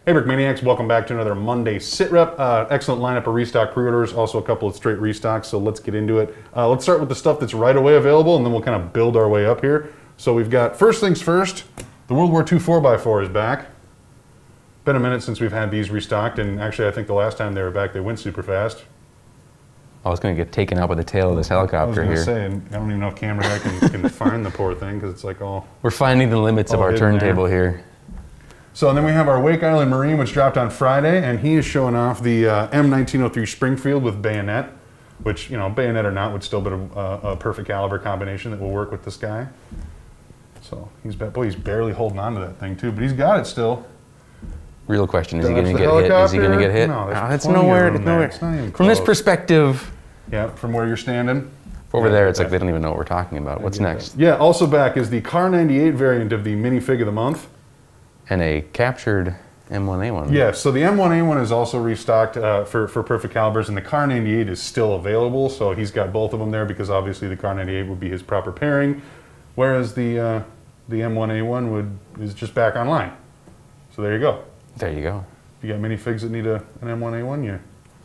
Hey Brickmaniacs, welcome back to another Monday SitRep. Excellent lineup of restock pre-orders, also a couple of straight restocks, so let's get into it. Let's start with the stuff that's right away available, and then we'll kind of build our way up here. So we've got, first things first, the World War II 4x4 is back. Been a minute since we've had these restocked, and actually I think the last time they were back they went super fast. I was going to get taken out with the tail of this helicopter here. I was going to say, and I don't even know if camera guy can find the poor thing, because it's like all... We're finding the limits of our turntable here. So and then we have our Wake Island Marine, which dropped on Friday, and he is showing off the M1903 Springfield with bayonet, which, you know, bayonet or not, would still be a perfect caliber combination that will work with this guy. So he's barely holding on to that thing too, but he's got it still. Real question: is he going to get hit? Is he going to get hit? No, it's nowhere. It's nowhere. It's not even from this perspective. Yeah, from where you're standing. Over there, it's like they don't even know what we're talking about. What's next? Yeah, also back is the Car 98 variant of the minifig of the month. And a captured M1A1. Yeah, so the M1A1 is also restocked for perfect calibers, and the Car 98 is still available, so he's got both of them there because obviously the Car 98 would be his proper pairing, whereas the M1A1 is just back online. So there you go. There you go. If you got minifigs that need an M1A1, you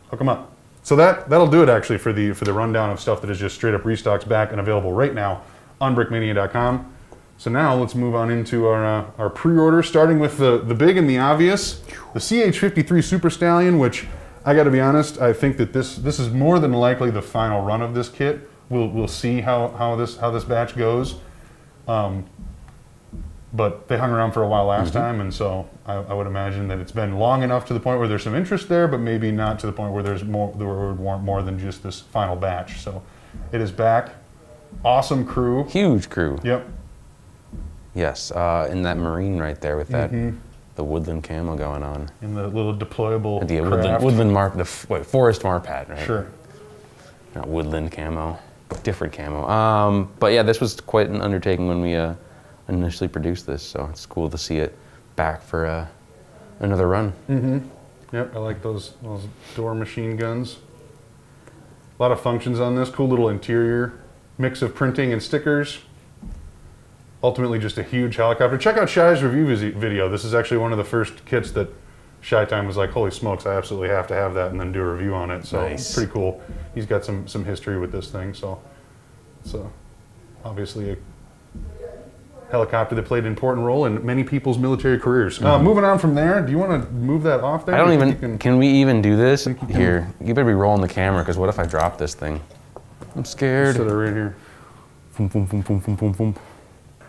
hook them up. So that'll do it actually for the rundown of stuff that is just straight up restocks back and available right now on brickmania.com. So now let's move on into our pre-order, starting with the big and the obvious, the CH53 Super Stallion, which I got to be honest, I think that this is more than likely the final run of this kit. We'll see how this batch goes, but they hung around for a while last time, and so I would imagine that it's been long enough to the point where there's some interest there, but maybe not to the point where there would want more than just this final batch. So it is back, awesome crew, huge crew. Yep. Yes, in that Marine right there with that the woodland camo going on. In the little deployable the woodland forest marpat, right? Sure. Not woodland camo, different camo. But yeah, this was quite an undertaking when we initially produced this, so it's cool to see it back for another run. Yep, I like those door machine guns. A lot of functions on this, cool little interior, mix of printing and stickers. Ultimately just a huge helicopter. Check out Shy's review video. This is actually one of the first kits that Shy Time was like, holy smokes, I absolutely have to have that, and then do a review on it. So It's pretty cool. He's got some history with this thing, so it's obviously a helicopter that played an important role in many people's military careers. Moving on from there, do you want to move that off there? I don't even, can we even do this? Here, you better be rolling the camera, because what if I drop this thing? I'm scared. Set it right here. Boom, boom, boom, boom, boom, boom, boom.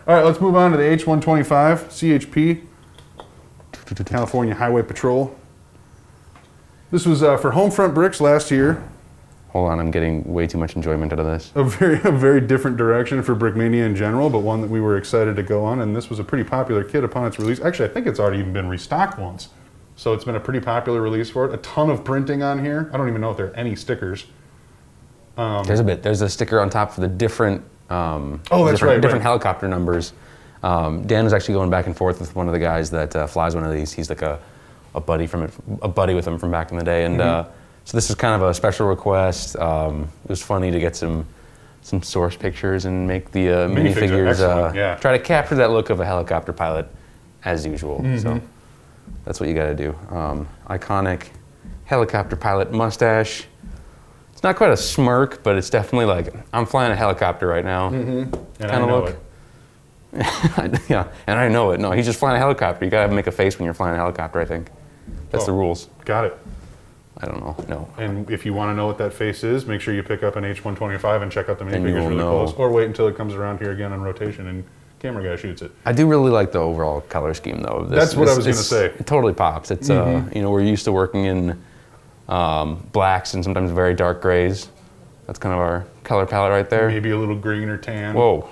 All right, let's move on to the H125 CHP, California Highway Patrol. This was for Homefront Bricks last year. Hold on, I'm getting way too much enjoyment out of this. A very different direction for Brickmania in general, but one that we were excited to go on, and this was a pretty popular kit upon its release. Actually, I think it's already even been restocked once. So it's been a pretty popular release for it. A ton of printing on here. I don't even know if there are any stickers. There's a sticker on top for the different different helicopter numbers. Dan was actually going back and forth with one of the guys that flies one of these. He's like a buddy with him from back in the day, and so this is kind of a special request. It was funny to get some source pictures and make the minifigures try to capture that look of a helicopter pilot as usual. So that's what you got to do. Iconic helicopter pilot mustache. It's not quite a smirk, but it's definitely like, I'm flying a helicopter right now. And kind of look. Yeah, and I know it. No, he's just flying a helicopter. You gotta make a face when you're flying a helicopter, I think. That's the rules. Got it. I don't know, no. And if you want to know what that face is, make sure you pick up an H125 and check out the minifigures really close. Or wait until it comes around here again on rotation and camera guy shoots it. I do really like the overall color scheme though of this. That's what I was going to say. It totally pops. It's, you know, we're used to working in blacks and sometimes very dark grays. That's kind of our color palette right there. Maybe a little green or tan. Whoa,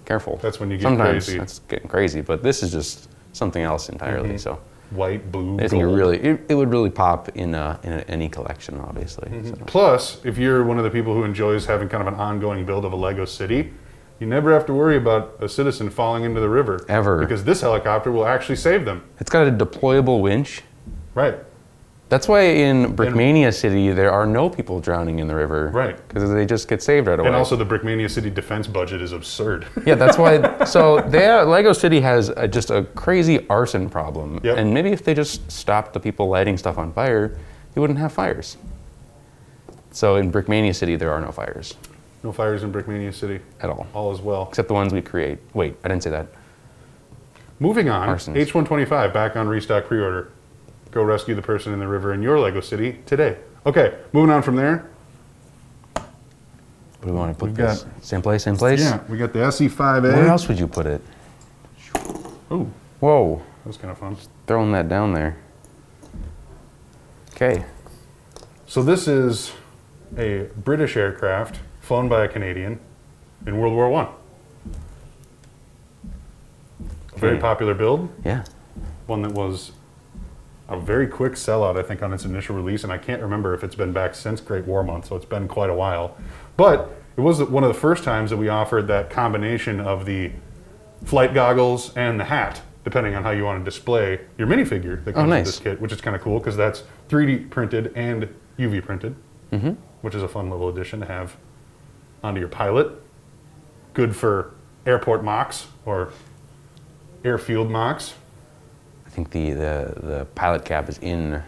careful. That's when you get sometimes crazy. That's getting crazy, but this is just something else entirely. So white, blue, I think it would really pop in any collection, obviously. So. Plus, if you're one of the people who enjoys having kind of an ongoing build of a Lego city, you never have to worry about a citizen falling into the river. Ever. Because this helicopter will actually save them. It's got a deployable winch. Right. That's why in Brickmania City, there are no people drowning in the river. Right. Because they just get saved right away. And also the Brickmania City defense budget is absurd. Yeah, that's why. So Lego City has just a crazy arson problem. Yep. And maybe if they just stopped the people lighting stuff on fire, you wouldn't have fires. So in Brickmania City, there are no fires. No fires in Brickmania City. At all. All is well. Except the ones we create. Wait, I didn't say that. Moving on, Arsons. H125 back on Restock pre-order. Go rescue the person in the river in your Lego City today. Okay, moving on from there. What do we want to put this? Same place, same place? Yeah, we got the SE5A. Where else would you put it? Ooh, Whoa. that was kind of fun. Throwing that down there. Okay. So this is a British aircraft flown by a Canadian in World War I. A very popular build. Yeah. One that was a very quick sellout, I think, on its initial release, and I can't remember if it's been back since Great War Month, so it's been quite a while. But it was one of the first times that we offered that combination of the flight goggles and the hat, depending on how you want to display your minifigure that comes with this kit, which is kind of cool because that's 3D printed and UV printed, which is a fun little addition to have onto your pilot. Good for airport mocks or airfield mocks. I think the pilot cab is in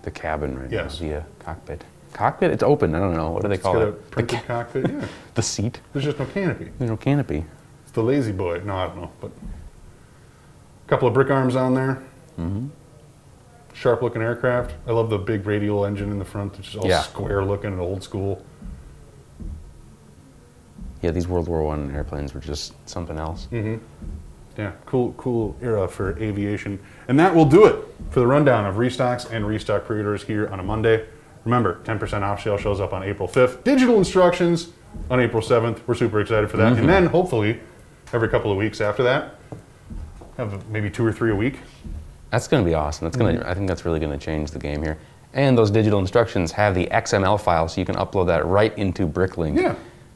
the cabin right now. The cockpit. Cockpit? It's open. I don't know. What do they call it? A printed cockpit, yeah. The seat? There's just no canopy. There's no canopy. It's the lazy boy. No, I don't know. But a couple of brick arms on there. Sharp looking aircraft. I love the big radial engine in the front, which is all square looking and old school. Yeah, these World War I airplanes were just something else. Yeah, cool era for aviation. And that will do it for the rundown of restocks and restock pre-orders here on a Monday. Remember, 10% off sale shows up on April 5th. Digital instructions on April 7th. We're super excited for that. And then hopefully every couple of weeks after that, have maybe 2 or 3 a week. That's going to be awesome. That's going to. I think that's really going to change the game here. And those digital instructions have the XML file, so you can upload that right into Bricklink. Yeah.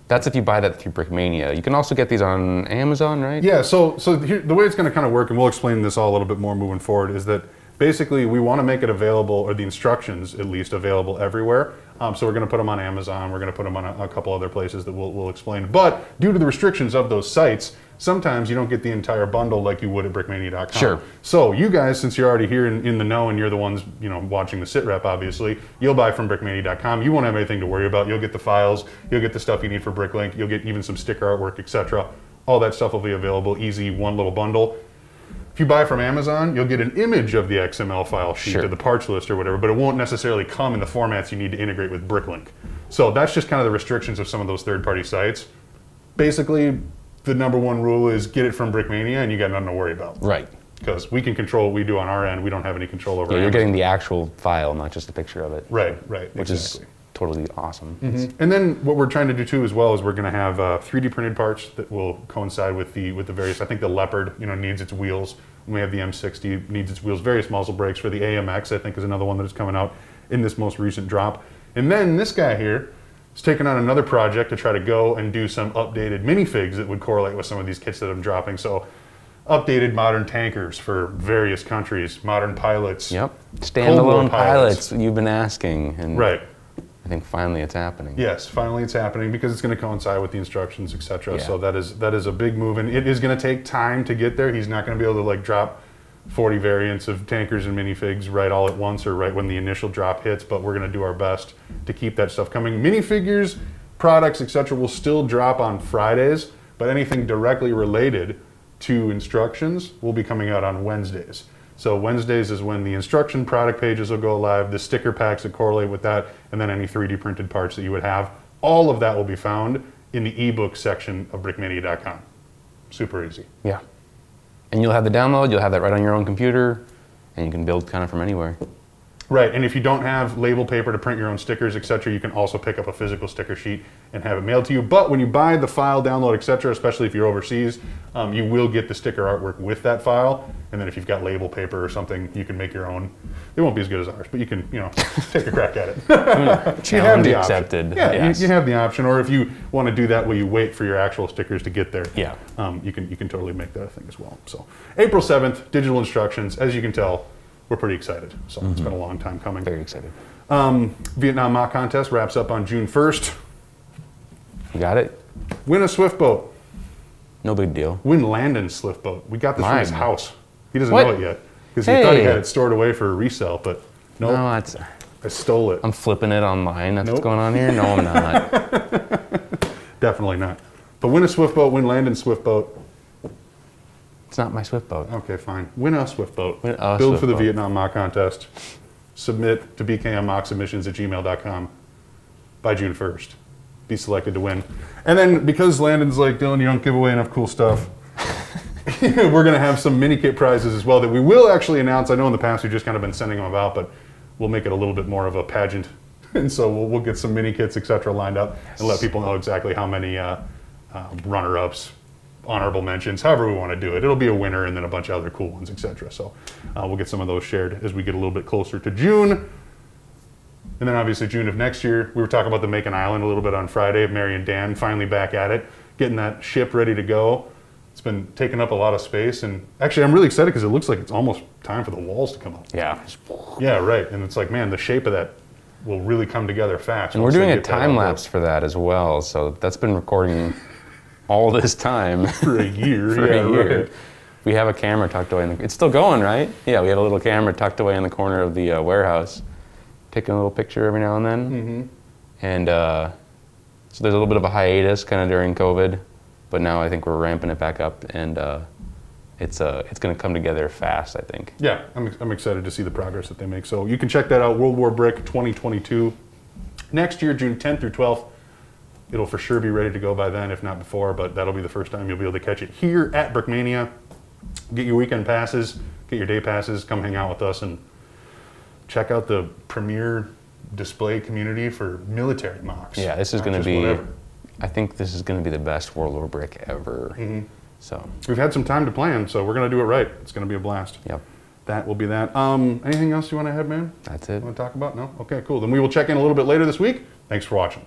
That's if you buy that through Brickmania. You can also get these on Amazon, right? Yeah, so here, the way it's going to kind of work, and we'll explain this all a little bit more moving forward, is that basically we want to make it available, or the instructions at least, available everywhere. So we're going to put them on Amazon. We're going to put them on a couple other places that we'll explain. But due to the restrictions of those sites, sometimes you don't get the entire bundle like you would at brickmania.com. Sure. So you guys, since you're already here in the know and you're the ones watching the SitRep, obviously, you'll buy from brickmania.com. You won't have anything to worry about. You'll get the files. You'll get the stuff you need for Bricklink. You'll get even some sticker artwork, etc. All that stuff will be available. Easy, one little bundle. If you buy from Amazon, you'll get an image of the XML file sheet or the parts list or whatever, but it won't necessarily come in the formats you need to integrate with Bricklink. So that's just kind of the restrictions of some of those third-party sites. Basically, the #1 rule is get it from Brickmania and you got nothing to worry about. Right. Because we can control what we do on our end. We don't have any control over it. Yeah, you're getting the actual file, not just a picture of it. Right, Which is totally awesome. And then what we're trying to do too as well is we're going to have 3D printed parts that will coincide with the various, I think the Leopard needs its wheels. We have the M60 needs its wheels, various muzzle brakes for the AMX, I think is another one that is coming out in this most recent drop. And then this guy here is taking on another project to try to go and do some updated minifigs that would correlate with some of these kits that I'm dropping. So updated modern tankers for various countries, modern pilots. Yep. Standalone pilots you've been asking. And right. I think finally it's happening. Yes, finally it's happening because it's going to coincide with the instructions, etc. So that is a big move, and it is going to take time to get there. He's not going to be able to like drop 40 variants of tankers and minifigs right all at once or right when the initial drop hits, but we're going to do our best to keep that stuff coming. Minifigures, products, etc. will still drop on Fridays, but anything directly related to instructions will be coming out on Wednesdays. So Wednesdays is when the instruction product pages will go live, the sticker packs that correlate with that, and then any 3D printed parts that you would have. All of that will be found in the ebook section of brickmania.com. Super easy. Yeah. And you'll have the download, you'll have that right on your own computer, and you can build kind of from anywhere. Right, and if you don't have label paper to print your own stickers, etc., you can also pick up a physical sticker sheet and have it mailed to you. But when you buy the file, download, etc., especially if you're overseas, you will get the sticker artwork with that file. And then if you've got label paper or something, you can make your own. It won't be as good as ours, but you can, take a crack at it. Challenge accepted. Yeah, yes. you have the option. Or if you want to do that, will you wait for your actual stickers to get there? Yeah. You can totally make that a thing as well. So April 7th, digital instructions. As you can tell, we're pretty excited. So it's been a long time coming. Very excited. Vietnam mock contest wraps up on June 1st. You got it? Win a Swift boat. No big deal. Win Landon's Swift boat. We got this from his house. He doesn't What? know it yet because he thought he had it stored away for resale, but nope. No, that's... I stole it. I'm flipping it online. That's what's going on here? No, I'm not. Definitely not. But win a Swift boat, win Landon's Swift boat. It's not my Swift boat. Okay, fine. Win a Swift boat. Win a Build Swift for the boat. Vietnam mock contest. Submit to bkmmocksubmissions@gmail.com by June 1st. Be selected to win. And then because Landon's like, Dylan, you don't give away enough cool stuff, we're going to have some mini kit prizes as well that we will actually announce. I know in the past we've just kind of been sending them about, but we'll make it a little bit more of a pageant. And so we'll get some mini kits, etc. lined up and let people know exactly how many runner-ups, honorable mentions, however we want to do it. It'll be a winner and then a bunch of other cool ones, etc. So we'll get some of those shared as we get a little bit closer to June. And then obviously June of next year, we were talking about the Macon Island a little bit on Friday. Mary and Dan finally back at it, getting that ship ready to go. It's been taking up a lot of space. And actually, I'm really excited because it looks like it's almost time for the walls to come up. Yeah. Yeah, right. And it's like, man, the shape of that will really come together fast. And we're doing a time lapse for that as well. So that's been recording all this time. For a year. For a year. Right. We have a camera tucked away in the... It's still going, right? Yeah, we have a little camera tucked away in the corner of the warehouse. Taking a little picture every now and then. Mm-hmm. And so there's a little bit of a hiatus kind of during COVID. But now I think we're ramping it back up. And it's going to come together fast, I think. Yeah, I'm excited to see the progress that they make. So you can check that out, World War Brick 2022. Next year, June 10th through 12th. It'll for sure be ready to go by then, if not before, but that'll be the first time you'll be able to catch it here at Brickmania. Get your weekend passes, get your day passes, come hang out with us and check out the premier display community for military mocks. Yeah, this is going to be, whatever. I think this is going to be the best World War Brick ever. Mm-hmm. So we've had some time to plan, so we're going to do it right. It's going to be a blast. Yep. That will be that. Anything else you want to add, man? That's it. Want to talk about? No? Okay, cool. Then we will check in a little bit later this week. Thanks for watching.